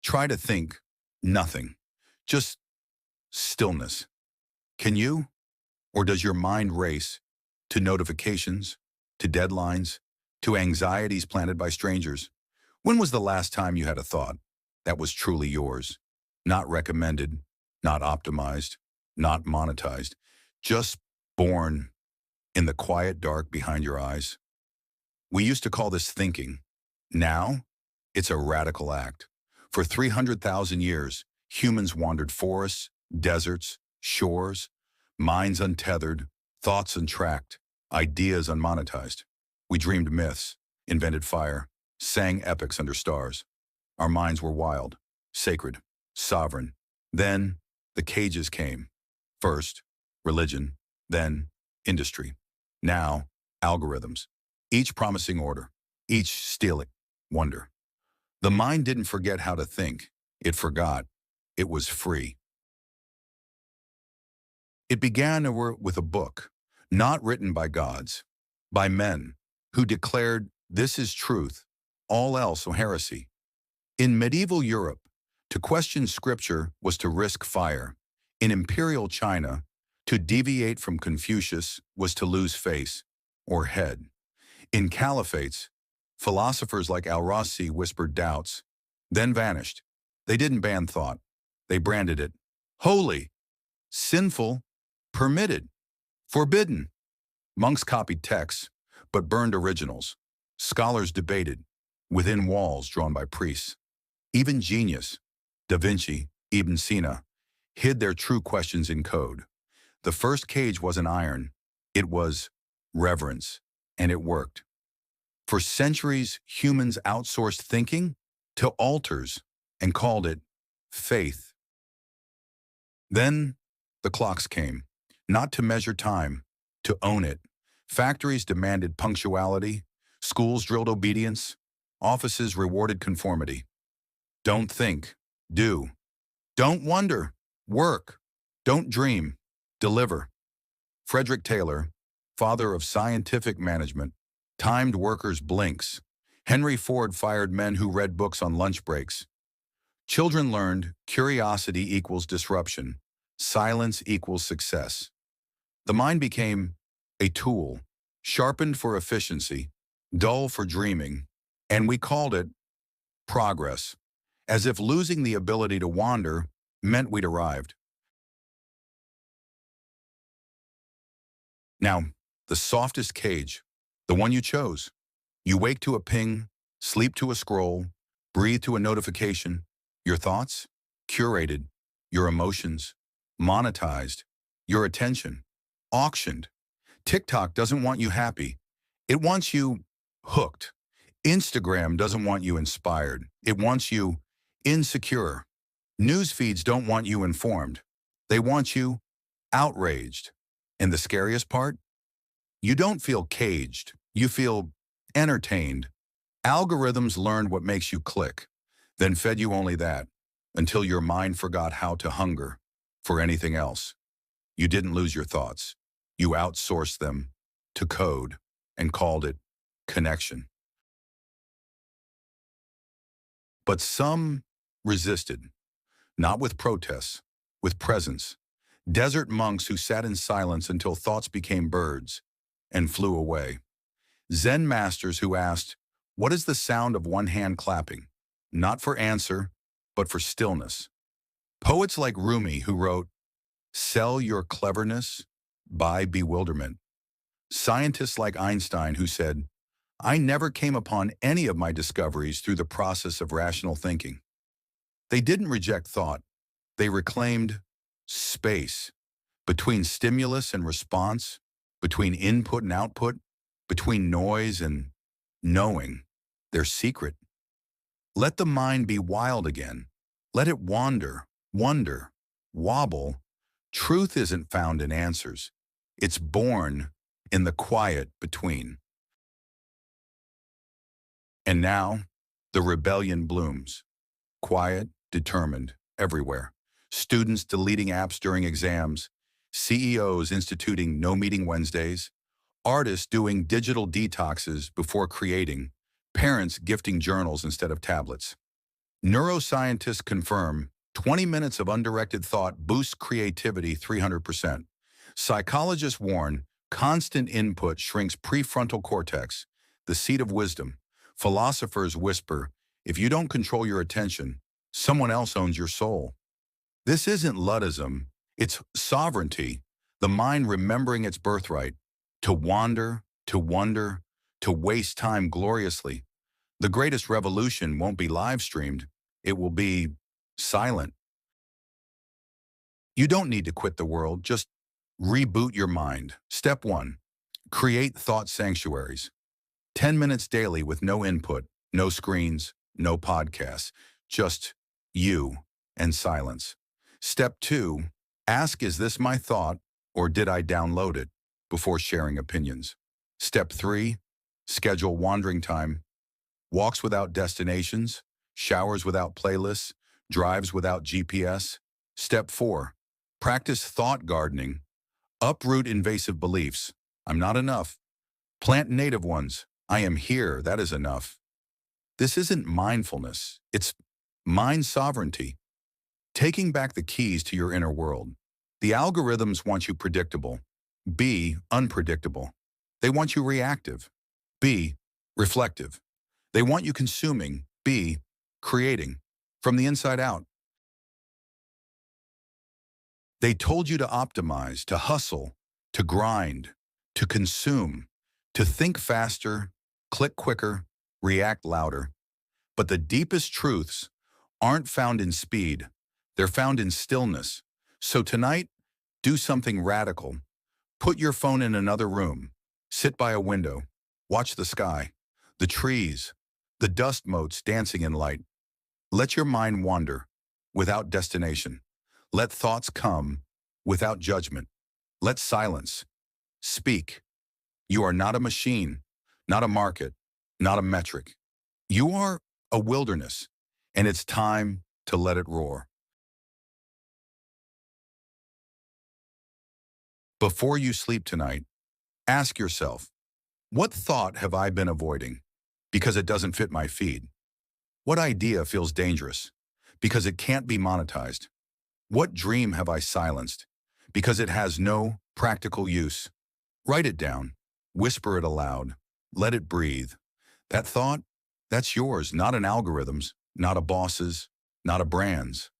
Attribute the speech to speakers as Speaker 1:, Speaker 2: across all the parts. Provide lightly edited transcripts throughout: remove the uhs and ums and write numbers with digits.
Speaker 1: Try to think nothing, just stillness. Can you? Or does your mind race to notifications, to deadlines, to anxieties planted by strangers? When was the last time you had a thought that was truly yours? Not recommended, not optimized, not monetized, just born in the quiet dark behind your eyes? We used to call this thinking. Now, it's a radical act. For 300,000 years, humans wandered forests, deserts, shores, minds untethered, thoughts untracked, ideas unmonetized. We dreamed myths, invented fire, sang epics under stars. Our minds were wild, sacred, sovereign. Then, the cages came. First, religion, then, industry. Now, algorithms. Each promising order, each stealing wonder. The mind didn't forget how to think. It forgot. It was free. It began with a book, not written by gods, by men who declared this is truth, all else a heresy. In medieval Europe, to question scripture was to risk fire. In imperial China, to deviate from Confucius was to lose face or head. In caliphates, philosophers like Al-Rasi whispered doubts, then vanished. They didn't ban thought. They branded it holy, sinful, permitted, forbidden. Monks copied texts, but burned originals. Scholars debated, within walls drawn by priests. Even genius, Da Vinci, Ibn Sina, hid their true questions in code. The first cage wasn't iron. It was reverence, and it worked. For centuries, humans outsourced thinking to altars and called it faith. Then the clocks came, not to measure time, to own it. Factories demanded punctuality, schools drilled obedience, offices rewarded conformity. Don't think, do. Don't wonder, work. Don't dream, deliver. Frederick Taylor, father of scientific management, timed workers' blinks. Henry Ford fired men who read books on lunch breaks. Children learned curiosity equals disruption, silence equals success. The mind became a tool, sharpened for efficiency, dull for dreaming, and we called it progress, as if losing the ability to wander meant we'd arrived. Now, the softest cage, the one you chose. You wake to a ping, sleep to a scroll, breathe to a notification. Your thoughts? Curated. Your emotions? Monetized. Your attention? Auctioned. TikTok doesn't want you happy. It wants you hooked. Instagram doesn't want you inspired. It wants you insecure. News feeds don't want you informed. They want you outraged. And the scariest part? You don't feel caged. You feel entertained. Algorithms learned what makes you click, then fed you only that, until your mind forgot how to hunger for anything else. You didn't lose your thoughts. You outsourced them to code and called it connection. But some resisted, not with protests, with presence. Desert monks who sat in silence until thoughts became birds and flew away. Zen masters who asked, what is the sound of one hand clapping? Not for answer, but for stillness. Poets like Rumi who wrote, sell your cleverness, buy bewilderment. Scientists like Einstein who said, I never came upon any of my discoveries through the process of rational thinking. They didn't reject thought. They reclaimed space between stimulus and response, between input and output, between noise and knowing, their secret. Let the mind be wild again. Let it wander, wonder, wobble. Truth isn't found in answers. It's born in the quiet between. And now, the rebellion blooms. Quiet, determined, everywhere. Students deleting apps during exams, CEOs instituting no meeting Wednesdays, artists doing digital detoxes before creating, parents gifting journals instead of tablets. Neuroscientists confirm 20 minutes of undirected thought boosts creativity 300%. Psychologists warn constant input shrinks prefrontal cortex, the seat of wisdom. Philosophers whisper, if you don't control your attention, someone else owns your soul. This isn't Luddism, it's sovereignty, the mind remembering its birthright, to wander, to wonder, to waste time gloriously. The greatest revolution won't be live streamed, it will be silent. You don't need to quit the world, just reboot your mind. Step 1. Create thought sanctuaries. 10 minutes daily with no input, no screens, no podcasts, just you and silence. Step 2. Ask, is this my thought or did I download it, before sharing opinions. Step 3. Schedule wandering time. Walks without destinations, showers without playlists, drives without GPS. Step 4. Practice thought gardening. Uproot invasive beliefs. I'm not enough. Plant native ones. I am here. That is enough. This isn't mindfulness. It's mind sovereignty. Taking back the keys to your inner world. The algorithms want you predictable. Be unpredictable. They want you reactive. Be reflective. They want you consuming. Be creating. From the inside out. They told you to optimize, to hustle, to grind, to consume, to think faster, click quicker, react louder. But the deepest truths aren't found in speed. They're found in stillness. So tonight, do something radical. Put your phone in another room. Sit by a window. Watch the sky, the trees, the dust motes dancing in light. Let your mind wander without destination. Let thoughts come without judgment. Let silence speak. You are not a machine, not a market, not a metric. You are a wilderness, and it's time to let it roar. Before you sleep tonight, ask yourself, what thought have I been avoiding because it doesn't fit my feed? What idea feels dangerous because it can't be monetized? What dream have I silenced because it has no practical use? Write it down, whisper it aloud, let it breathe. That thought, that's yours, not an algorithm's, not a boss's, not a brand's.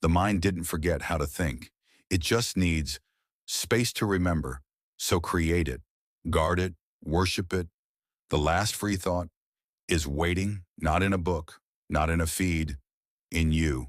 Speaker 1: The mind didn't forget how to think. It just needs space to remember. So create it, guard it, worship it. The last free thought is waiting, not in a book, not in a feed, in you.